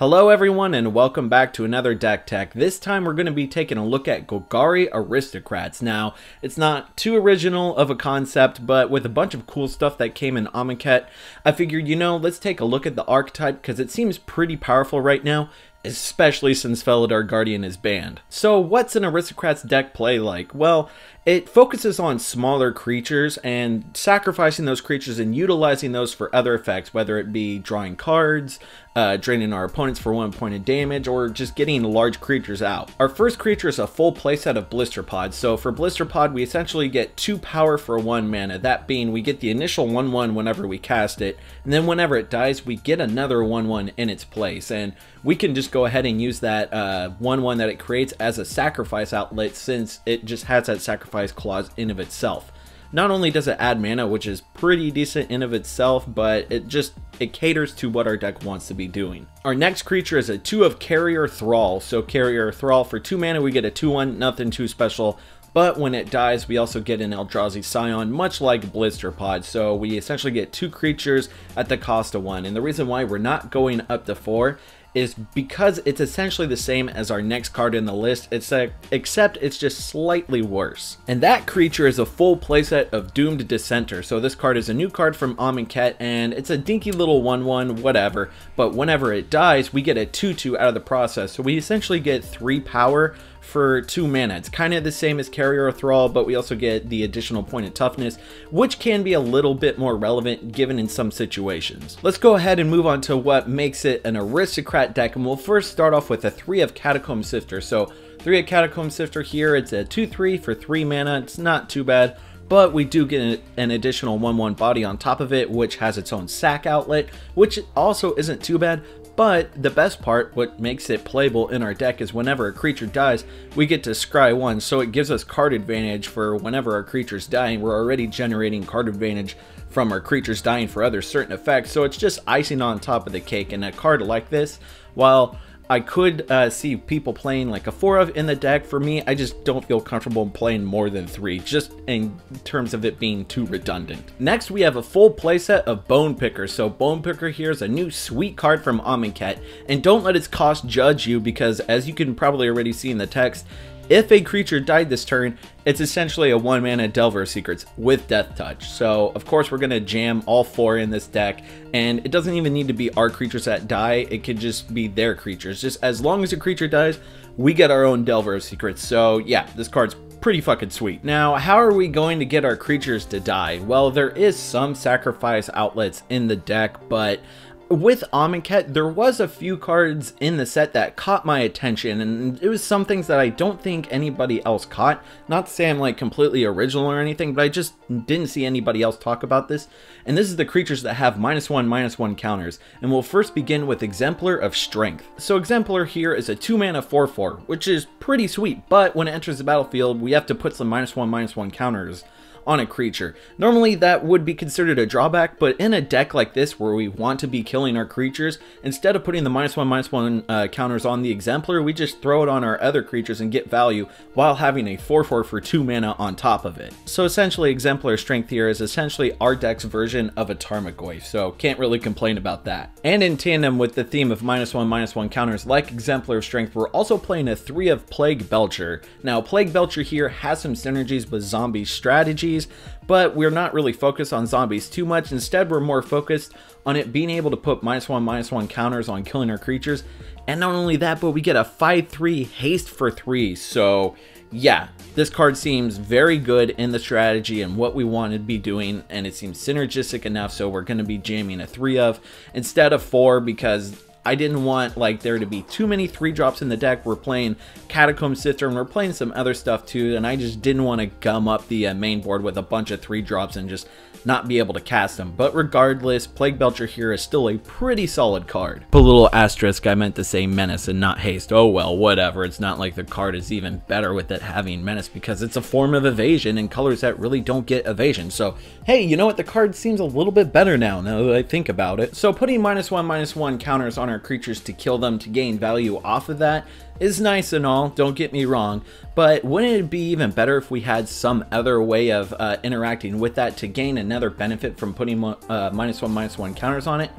Hello everyone and welcome back to another deck tech. This time we're going to be taking a look at Golgari Aristocrats. Now, it's not too original of a concept, but with a bunch of cool stuff that came in Amonkhet, I figured, let's take a look at the archetype because it seems pretty powerful right now, especially since Felidar Guardian is banned. So what's an Aristocrats deck play like? Well, it focuses on smaller creatures and sacrificing those creatures and utilizing those for other effects, whether it be drawing cards, draining our opponents for 1 point of damage, or just getting large creatures out. Our first creature is a full playset of Blister Pod. So for Blister Pod, we essentially get 2 power for 1 mana. That being, we get the initial 1/1 whenever we cast it, and then whenever it dies, we get another 1/1 in its place. And we can just go ahead and use that 1/1 that it creates as a sacrifice outlet, since it just has that sacrifice clause in of itself. Not only does it add mana, which is pretty decent in of itself, but it caters to what our deck wants to be doing. Our next creature is a 2 of Carrier Thrall. So Carrier Thrall, for 2 mana we get a 2/1, nothing too special. But when it dies, we also get an Eldrazi Scion, much like Blister Pod. So we essentially get 2 creatures at the cost of 1. And the reason why we're not going up to 4 is because it's essentially the same as our next card in the list, except it's just slightly worse. And that creature is a full playset of Doomed Dissenter. So this card is a new card from Amonkhet, and it's a dinky little 1/1, whatever, but whenever it dies, we get a 2/2 out of the process. So we essentially get 3 power for 2 mana. It's kind of the same as Carrier Thrall, but we also get the additional point of toughness, which can be a little bit more relevant given in some situations. Let's go ahead and move on to what makes it an Aristocrat deck, and we'll first start off with a 3 of Catacomb Sifter. So 3 of Catacomb Sifter here, it's a 2/3 for 3 mana. It's not too bad, but we do get an additional 1/1 body on top of it, which has its own sack outlet, which also isn't too bad. But the best part, what makes it playable in our deck, is whenever a creature dies, we get to scry 1, so it gives us card advantage for whenever our creature's dying. We're already generating card advantage from our creatures dying for other certain effects, so it's just icing on top of the cake. And a card like this, while I could see people playing like a 4 of in the deck, for me, I just don't feel comfortable playing more than 3, just in terms of it being too redundant. Next, we have a full playset of Bone Picker. So Bone Picker here is a new sweet card from Amonkhet, and don't let its cost judge you, because as you can probably already see in the text, if a creature died this turn, it's essentially a 1 mana Delver of Secrets with Death Touch. So of course we're going to jam all 4 in this deck, and it doesn't even need to be our creatures that die, it could just be their creatures. Just as long as a creature dies, we get our own Delver of Secrets. So yeah, this card's pretty fucking sweet. Now, how are we going to get our creatures to die? Well, there is some sacrifice outlets in the deck, but with Amonkhet, there was a few cards in the set that caught my attention, and it was some things that I don't think anybody else caught. Not to say I'm like completely original or anything, but I just didn't see anybody else talk about this. And this is the creatures that have -1/-1 counters. And we'll first begin with Exemplar of Strength. So Exemplar here is a 2 mana 4/4, which is pretty sweet, but when it enters the battlefield, we have to put some -1/-1 counters on a creature. Normally that would be considered a drawback, but in a deck like this where we want to be killing our creatures, instead of putting the -1/-1 counters on the Exemplar, we just throw it on our other creatures and get value while having a 4/4 for 2 mana on top of it. So essentially, Exemplar Strength here is essentially our deck's version of a Tarmogoyf, so can't really complain about that. And in tandem with the theme of -1/-1 counters like Exemplar Strength, we're also playing a 3 of Plague Belcher. Now, Plague Belcher here has some synergies with zombie strategies, but we're not really focused on zombies too much. Instead, we're more focused on it being able to put -1/-1 counters on killing our creatures. And not only that, but we get a 5/3 haste for 3. So yeah, this card seems very good in the strategy and what we want to be doing, and it seems synergistic enough, so we're going to be jamming a 3 of instead of 4, because I didn't want there to be too many 3-drops in the deck. We're playing Catacomb Sifter and we're playing some other stuff too, and I just didn't want to gum up the main board with a bunch of 3-drops and just not be able to cast them. But regardless, Plague Belcher here is still a pretty solid card. Put a little asterisk, I meant to say Menace and not Haste. Oh well, whatever. It's not like the card is even better with it having Menace, because it's a form of evasion in colors that really don't get evasion. So hey, you know what? The card seems a little bit better now that I think about it. So putting -1/-1 counters on our creatures to kill them to gain value off of that is nice and all, don't get me wrong, but wouldn't it be even better if we had some other way of interacting with that to gain another benefit from putting -1/-1 counters on it?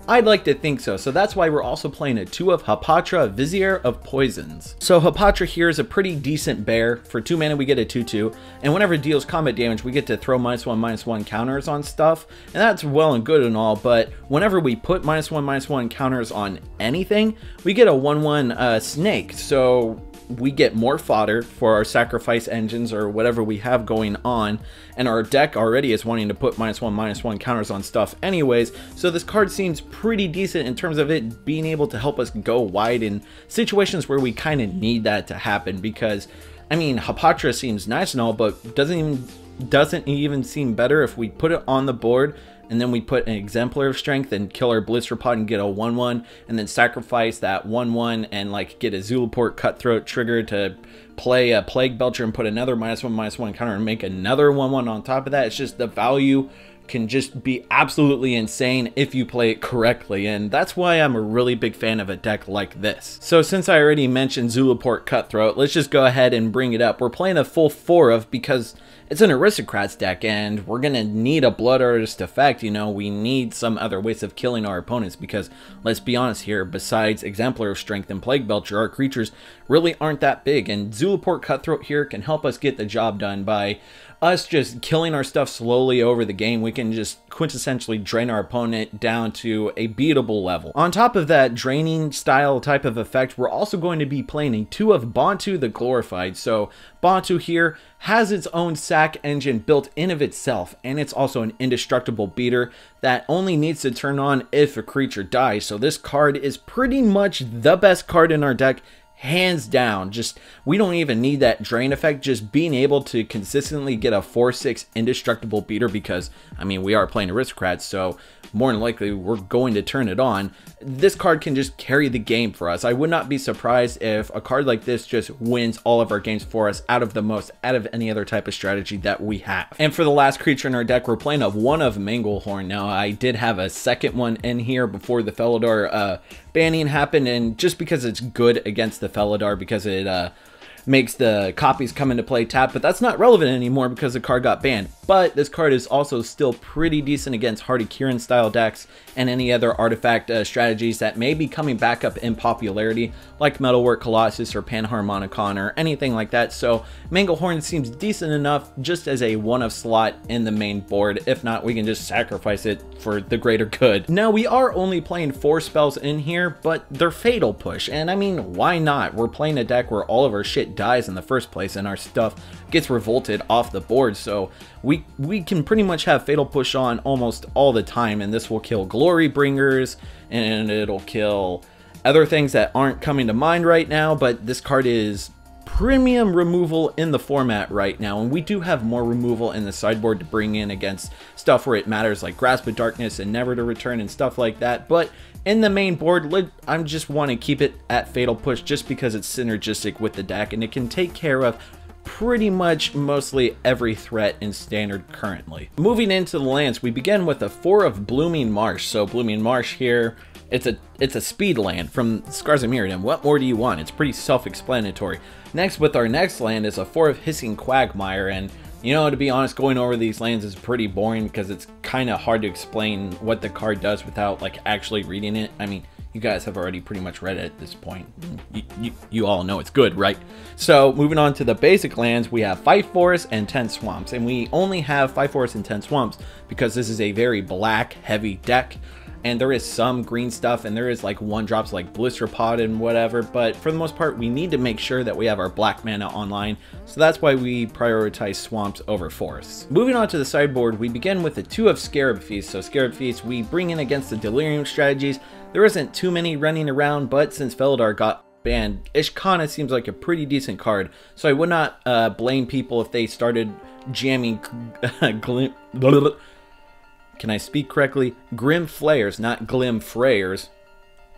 I'd like to think so. So that's why we're also playing a 2 of Hapatra, Vizier of Poisons. So Hapatra here is a pretty decent bear. For 2 mana we get a 2/2, and whenever it deals combat damage we get to throw -1/-1 counters on stuff, and that's well and good and all, but whenever we put -1/-1 counters on anything, we get a 1/1 snake. So we get more fodder for our sacrifice engines or whatever we have going on, and our deck already is wanting to put -1/-1 counters on stuff anyways, so this card seems pretty decent in terms of it being able to help us go wide in situations where we kind of need that to happen, because I mean, Hapatra seems nice and all, but doesn't even seem better if we put it on the board and then we put an Exemplar of Strength and kill our Blister Pod and get a 1/1, and then sacrifice that 1/1 and like get a Zulaport Cutthroat trigger to play a Plague Belcher and put another -1/-1 counter and make another 1/1 on top of that. It's just the value can just be absolutely insane if you play it correctly, and that's why I'm a really big fan of a deck like this. So since I already mentioned Zulaport Cutthroat, let's just go ahead and bring it up. We're playing a full 4 of, because it's an Aristocrats deck and we're gonna need a Blood Artist effect. You know, we need some other ways of killing our opponents, because let's be honest here, besides Exemplar of Strength and Plague Belcher, our creatures really aren't that big, and Zulaport Cutthroat here can help us get the job done by us just killing our stuff slowly over the game. We can just quintessentially drain our opponent down to a beatable level. On top of that draining style type of effect, we're also going to be playing a 2 of Bontu the Glorified. So Bontu here has its own sack engine built in of itself, and it's also an indestructible beater that only needs to turn on if a creature dies. So this card is pretty much the best card in our deck, hands down. Just, we don't even need that drain effect. Just being able to consistently get a 4/6 indestructible beater, because I mean, we are playing Aristocrats, so more than likely we're going to turn it on. This card can just carry the game for us. I would not be surprised if a card like this just wins all of our games for us out of any other type of strategy that we have. And for the last creature in our deck, we're playing a 1 of Manglehorn. Now, I did have a second one in here before the Felidar banning happened, and just because it's good against the Felidar, because it makes the copies come into play tap, but that's not relevant anymore because the card got banned. But this card is also still pretty decent against Hardy Kieran style decks and any other artifact strategies that may be coming back up in popularity, like Metalwork Colossus or Panharmonicon or anything like that. So Manglehorn seems decent enough just as a 1 of slot in the main board. If not, we can just sacrifice it for the greater good. Now, we are only playing 4 spells in here, but they're Fatal Push, and I mean, why not? We're playing a deck where all of our shit dies in the first place and our stuff gets revolted off the board, so we can pretty much have Fatal Push on almost all the time, and this will kill Glory Bringers, and it'll kill other things that aren't coming to mind right now, but this card is premium removal in the format right now, and we do have more removal in the sideboard to bring in against stuff where it matters, like Grasp of Darkness and Never to Return and stuff like that. But in the main board, I just want to keep it at Fatal Push just because it's synergistic with the deck and it can take care of pretty much mostly every threat in Standard currently. Moving into the lands, we begin with a 4 of Blooming Marsh. So Blooming Marsh here, it's a speed land from Scars of Mirrodin. What more do you want? It's pretty self-explanatory. Next, with our next land, is a 4 of Hissing Quagmire, and you know, to be honest, going over these lands is pretty boring because it's kind of hard to explain what the card does without like actually reading it. I mean, you guys have already pretty much read it at this point. You all know it's good, right? So moving on to the basic lands, we have 5 forests and 10 swamps, and we only have 5 forests and 10 swamps because this is a very black heavy deck. And there is some green stuff, and there is like 1-drops like Blister Pod and whatever, but for the most part we need to make sure that we have our black mana online, so that's why we prioritize swamps over forests. Moving on to the sideboard, we begin with a 2 of Scarab Feast. So Scarab Feast we bring in against the Delirium strategies. There isn't too many running around, but since Felidar got banned, Ishkana seems like a pretty decent card, so I would not blame people if they started jamming Can I speak correctly? Grim Flayers, not Glim Frayers.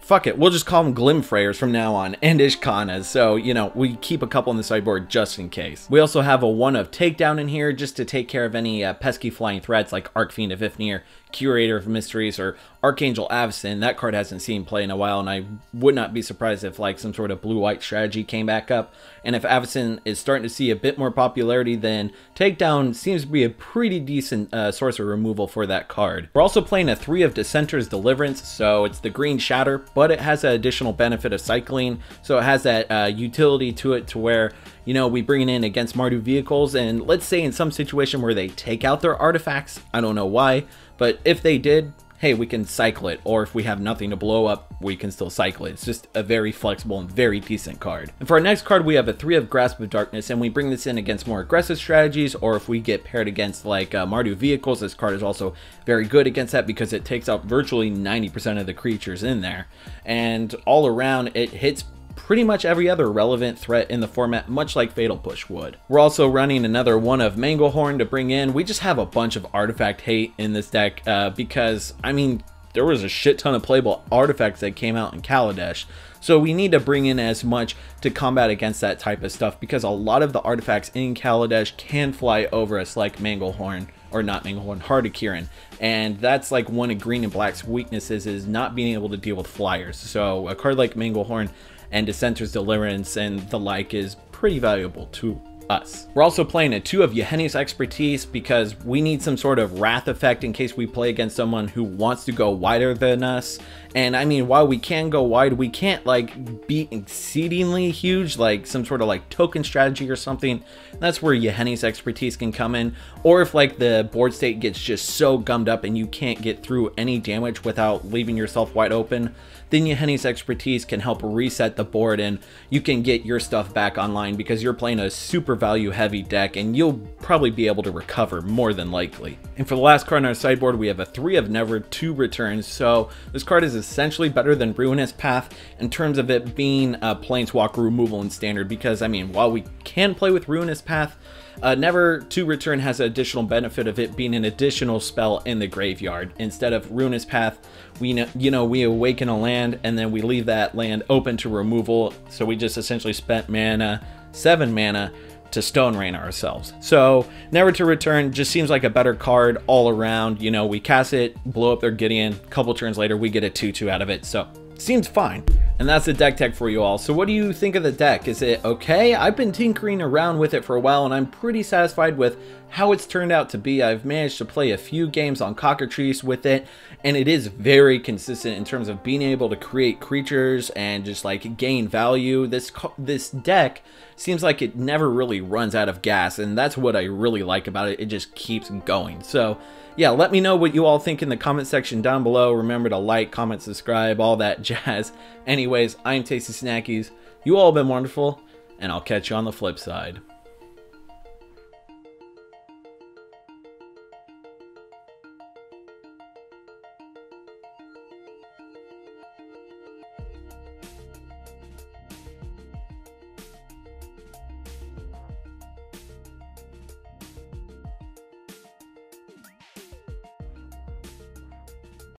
Fuck it, we'll just call them Glim Frayers from now on, and Ishkanas, so, you know, we keep a couple on the sideboard just in case. We also have a 1 of Takedown in here, just to take care of any pesky flying threats like Arcfiend of Ifnir, Curator of Mysteries or Archangel Avacyn. That card hasn't seen play in a while, and I would not be surprised if like some sort of blue-white strategy came back up. And if Avacyn is starting to see a bit more popularity, then Takedown seems to be a pretty decent source of removal for that card. We're also playing a 3 of Dissenter's Deliverance, so it's the green Shatter, but it has that additional benefit of cycling, so it has that utility to it to where, you know, we bring it in against Mardu vehicles, and let's say in some situation where they take out their artifacts, I don't know why, but if they did, hey, we can cycle it, or if we have nothing to blow up, we can still cycle it. It's just a very flexible and very decent card. And for our next card, we have a 3 of Grasp of Darkness, and we bring this in against more aggressive strategies, or if we get paired against like Mardu vehicles, this card is also very good against that because it takes out virtually 90% of the creatures in there. And all around, it hits pretty much every other relevant threat in the format, much like Fatal Push would. We're also running another 1 of Manglehorn to bring in. We just have a bunch of artifact hate in this deck because, I mean, there was a shit ton of playable artifacts that came out in Kaladesh. So we need to bring in as much to combat against that type of stuff because a lot of the artifacts in Kaladesh can fly over us like Manglehorn, or not Manglehorn, Heart of Kiran. And that's like one of Green and Black's weaknesses, is not being able to deal with flyers. So a card like Manglehorn and Dissenter's Deliverance and the like is pretty valuable to us. We're also playing a 2 of Yahenni's Expertise because we need some sort of wrath effect in case we play against someone who wants to go wider than us. And I mean, while we can go wide, we can't like be exceedingly huge, like some sort of like token strategy or something. That's where Yahenni's Expertise can come in. Or if like the board state gets just so gummed up and you can't get through any damage without leaving yourself wide open, then Yahenni's Expertise can help reset the board and you can get your stuff back online because you're playing a super value heavy deck and you'll probably be able to recover more than likely. And for the last card on our sideboard, we have a 3 of Never 2 returns. So this card is essentially better than Ruinous Path in terms of it being a Planeswalker removal in Standard because, I mean, while we can play with Ruinous Path, Never 2 return has an additional benefit of it being an additional spell in the graveyard. Instead of Ruinous Path, we awaken a land and then we leave that land open to removal. So we just essentially spent mana, 7 mana, to Stone Rain ourselves. So Never to Return just seems like a better card all around. You know, we cast it, blow up their Gideon, couple turns later we get a 2/2 out of it. So seems fine. And that's the deck tech for you all. So what do you think of the deck? Is it okay? I've been tinkering around with it for a while and I'm pretty satisfied with how it's turned out to be. I've managed to play a few games on Cockatrice with it, and it is very consistent in terms of being able to create creatures and just like gain value. This deck seems like it never really runs out of gas, and that's what I really like about it. It just keeps going. So yeah, let me know what you all think in the comment section down below. Remember to like, comment, subscribe, all that jazz. Anyways, I'm Tasty Snackies. You all have been wonderful, and I'll catch you on the flip side.